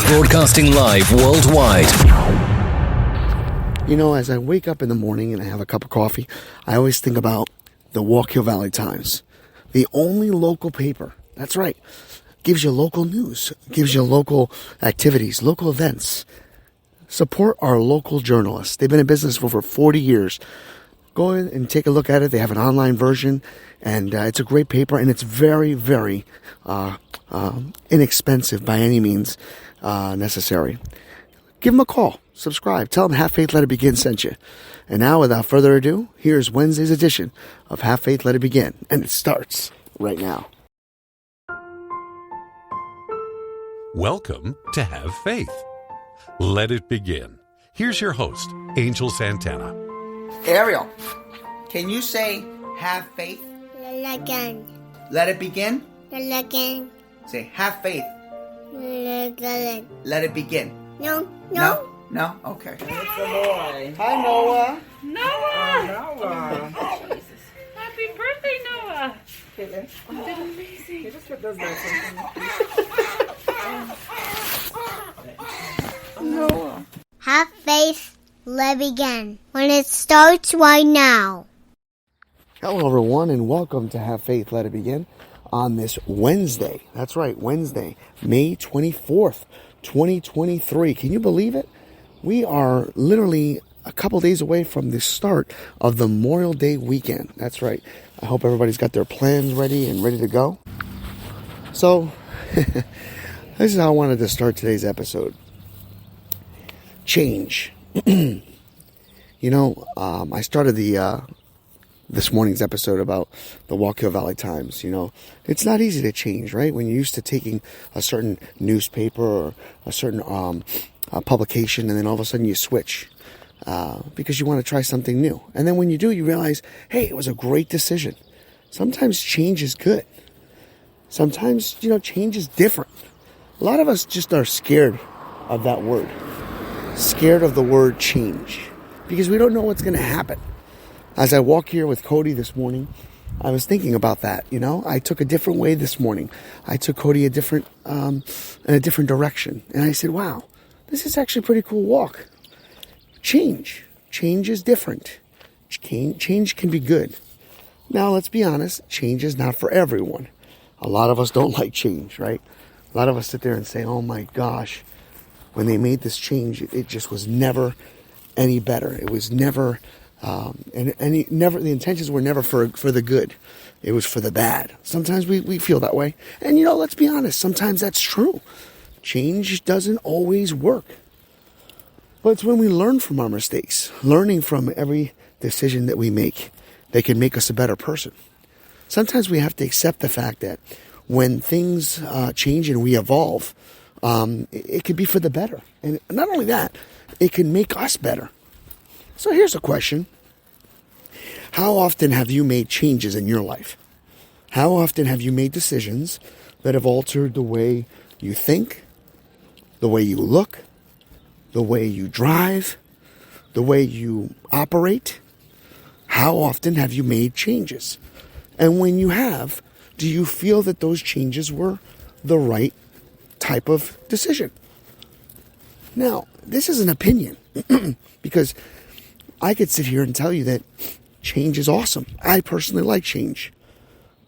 Broadcasting live worldwide. You know, as I wake up in the morning and I have a cup of coffee, I always think about the Walk Hill Valley Times. The only local paper, that's right, gives you local news, gives you local activities, local events. Support our local journalists. They've been in business for over 40 years. Go in and take a look at it. They have an online version, and it's a great paper, and it's very, very inexpensive by any means necessary. Give them a call. Subscribe. Tell them Have Faith, Let It Begin sent you. And now, without further ado, here's Wednesday's edition of Have Faith, Let It Begin. And it starts right now. Welcome to Have Faith. Let it begin. Here's your host, Angel Santana. Ariel, can you say have faith? Again. Let it begin? Again. Say have faith. Again. Let it begin. No. No? Okay. It's the boy. Hi, Noah. Noah. Jesus. Happy birthday, Noah. Caitlin. You did amazing. You just put those back in. Noah. Have faith, let begin. When it starts right now. Hello, everyone, and welcome to Have Faith, Let It Begin on this Wednesday. That's right, Wednesday, May 24th, 2023. Can you believe it? We are literally a couple days away from the start of the Memorial Day weekend. That's right. I hope everybody's got their plans ready and ready to go. So, this is how I wanted to start today's episode. Change. I started this morning's episode about the Walk Hill Valley Times. You know, it's not easy to change, right? When you're used to taking a certain newspaper or a certain publication, and then all of a sudden you switch because you want to try something new. And then when you do, you realize, hey, it was a great decision. Sometimes change is good. Sometimes, change is different. A lot of us just are scared of that word. Scared of the word change because we don't know what's going to happen. As I walk here with Cody this morning, I was thinking about that. I took a different way this morning. I took Cody in a different direction, and I said, "Wow, this is actually a pretty cool walk." Change is different. Change can be good. Now, let's be honest. Change is not for everyone. A lot of us don't like change, right? A lot of us sit there and say, "Oh my gosh." When they made this change, it just was never any better. It was never, the intentions were never for the good. It was for the bad. Sometimes we feel that way. And let's be honest, sometimes that's true. Change doesn't always work. But it's when we learn from our mistakes, learning from every decision that we make, that can make us a better person. Sometimes we have to accept the fact that when things change and we evolve, it could be for the better. And not only that, it can make us better. So here's a question. How often have you made changes in your life? How often have you made decisions that have altered the way you think, the way you look, the way you drive, the way you operate? How often have you made changes? And when you have, do you feel that those changes were the right type of decision? Now, this is an opinion because I could sit here and tell you that change is awesome. I personally like change.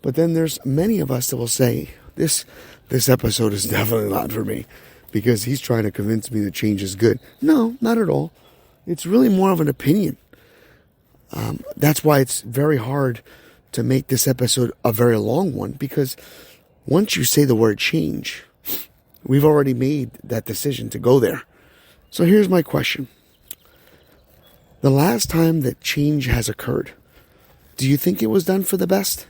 But then there's many of us that will say, this episode is definitely not for me because he's trying to convince me that change is good. No, not at all. It's really more of an opinion. That's why it's very hard to make this episode a very long one, because once you say the word change, we've already made that decision to go there. So here's my question. The last time that change has occurred, do you think it was done for the best?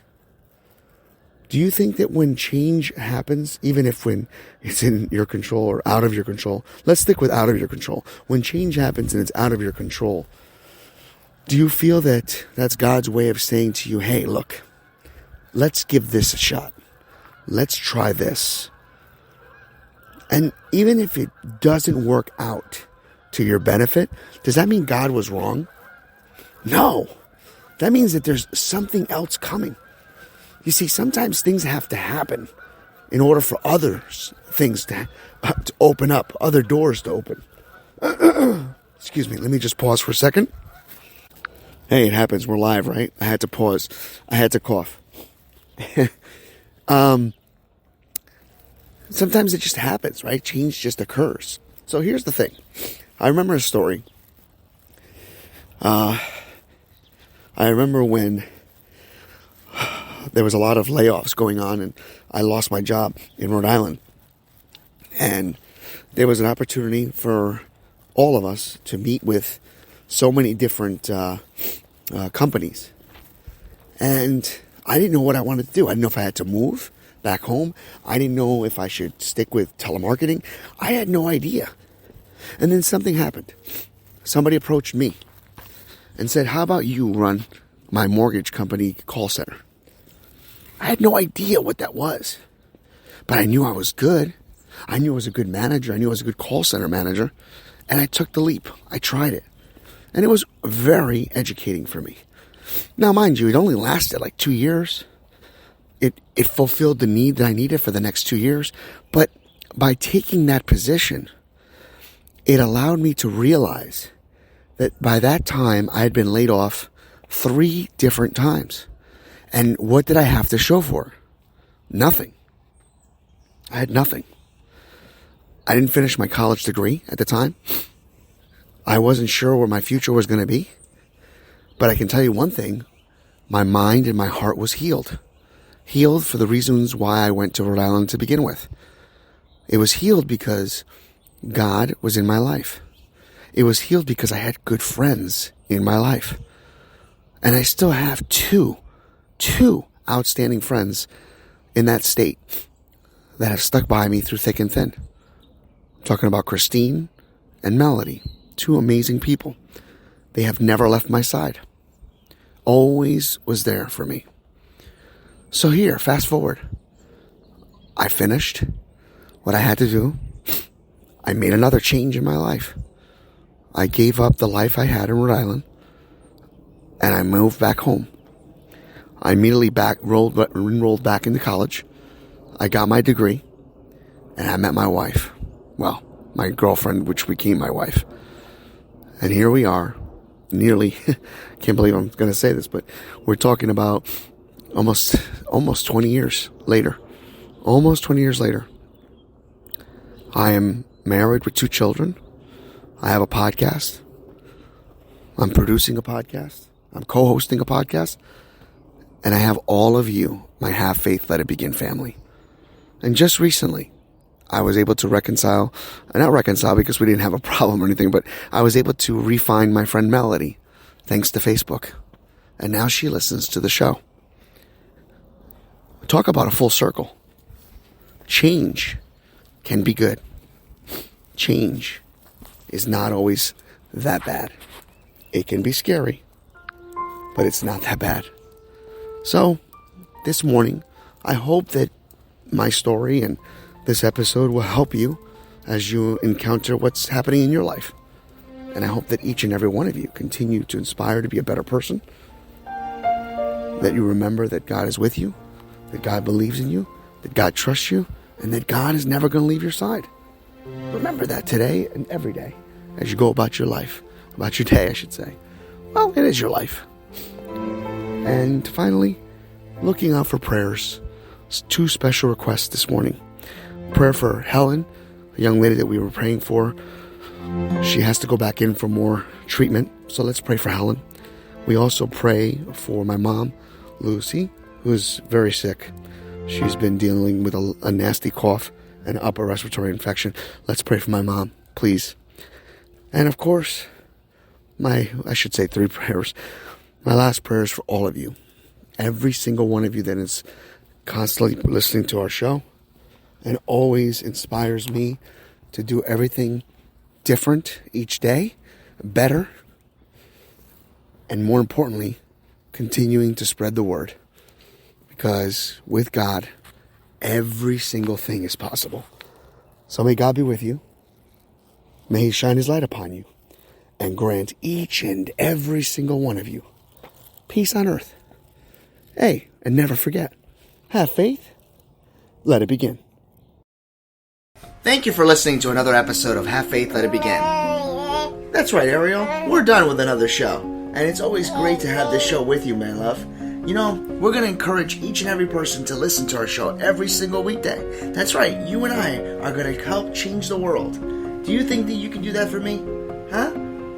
Do you think that when change happens, even if when it's in your control or out of your control, let's stick with out of your control. When change happens and it's out of your control, do you feel that that's God's way of saying to you, hey, look, let's give this a shot. Let's try this. And even if it doesn't work out to your benefit, does that mean God was wrong? No. That means that there's something else coming. You see, sometimes things have to happen in order for things to open up, other doors to open. Excuse me, let me just pause for a second. Hey, it happens. We're live, right? I had to pause. I had to cough. Sometimes it just happens, right? Change just occurs. So here's the thing. I remember a story. I remember when there was a lot of layoffs going on and I lost my job in Rhode Island. And there was an opportunity for all of us to meet with so many different companies. And I didn't know what I wanted to do. I didn't know if I had to move back home. I didn't know if I should stick with telemarketing. I had no idea. And then something happened. Somebody approached me and said, how about you run my mortgage company call center? I had no idea what that was. But I knew I was good. I knew I was a good manager. I knew I was a good call center manager. And I took the leap. I tried it. And it was very educating for me. Now, mind you, it only lasted like 2 years. It fulfilled the need that I needed for the next 2 years. But by taking that position, it allowed me to realize that by that time, I had been laid off 3 different times. And what did I have to show for it? Nothing. I had nothing. I didn't finish my college degree at the time. I wasn't sure where my future was going to be. But I can tell you one thing. My mind and my heart was healed. Healed for the reasons why I went to Rhode Island to begin with. It was healed because God was in my life. It was healed because I had good friends in my life. And I still have two outstanding friends in that state that have stuck by me through thick and thin. I'm talking about Christine and Melody, 2 amazing people. They have never left my side. Always was there for me. So here, fast forward. I finished what I had to do. I made another change in my life. I gave up the life I had in Rhode Island, and I moved back home. I immediately enrolled back into college. I got my degree, and I met my wife. Well, my girlfriend, which became my wife. And here we are, nearly, can't believe I'm going to say this, but we're talking about almost 20 years later. Almost 20 years later. I am married with 2 children. I have a podcast. I'm producing a podcast. I'm co-hosting a podcast. And I have all of you, my Have Faith, Let It Begin family. And just recently, I was able to not reconcile because we didn't have a problem or anything, but I was able to refine my friend Melody, thanks to Facebook. And now she listens to the show. Talk about a full circle. Change can be good. Change is not always that bad. It can be scary, but it's not that bad. So, this morning, I hope that my story and this episode will help you as you encounter what's happening in your life. And I hope that each and every one of you continue to inspire to be a better person. That you remember that God is with you, that God believes in you, that God trusts you, and that God is never going to leave your side. Remember that today and every day as you go about your life. About your day, I should say. Well, it is your life. And finally, looking out for prayers. 2 special requests this morning. Prayer for Helen, a young lady that we were praying for. She has to go back in for more treatment, so let's pray for Helen. We also pray for my mom, Lucy, who is very sick. She's been dealing with a nasty cough and upper respiratory infection. Let's pray for my mom, please. And of course, I should say 3 prayers. My last prayer is for all of you. Every single one of you that is constantly listening to our show and always inspires me to do everything different each day, better, and more importantly, continuing to spread the word. Because with God, every single thing is possible. So may God be with you. May He shine His light upon you and grant each and every single one of you peace on earth. Hey, and never forget, have faith, let it begin. Thank you for listening to another episode of Have Faith, Let It Begin. That's right, Ariel. We're done with another show. And it's always great to have this show with you, my love. You know, we're going to encourage each and every person to listen to our show every single weekday. That's right, you and I are going to help change the world. Do you think that you can do that for me? Huh?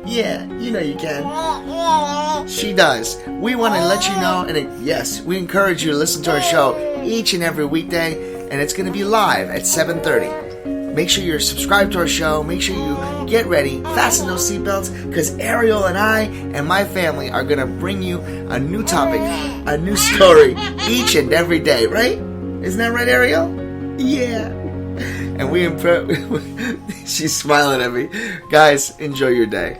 Yeah, you know you can. She does. We want to let you know, and yes, we encourage you to listen to our show each and every weekday, and it's going to be live at 7:30. Make sure you're subscribed to our show. Make sure you get ready, fasten those seatbelts, because Ariel and I and my family are going to bring you a new topic, a new story each and every day, right? Isn't that right, Ariel? Yeah. And she's smiling at me. Guys, enjoy your day.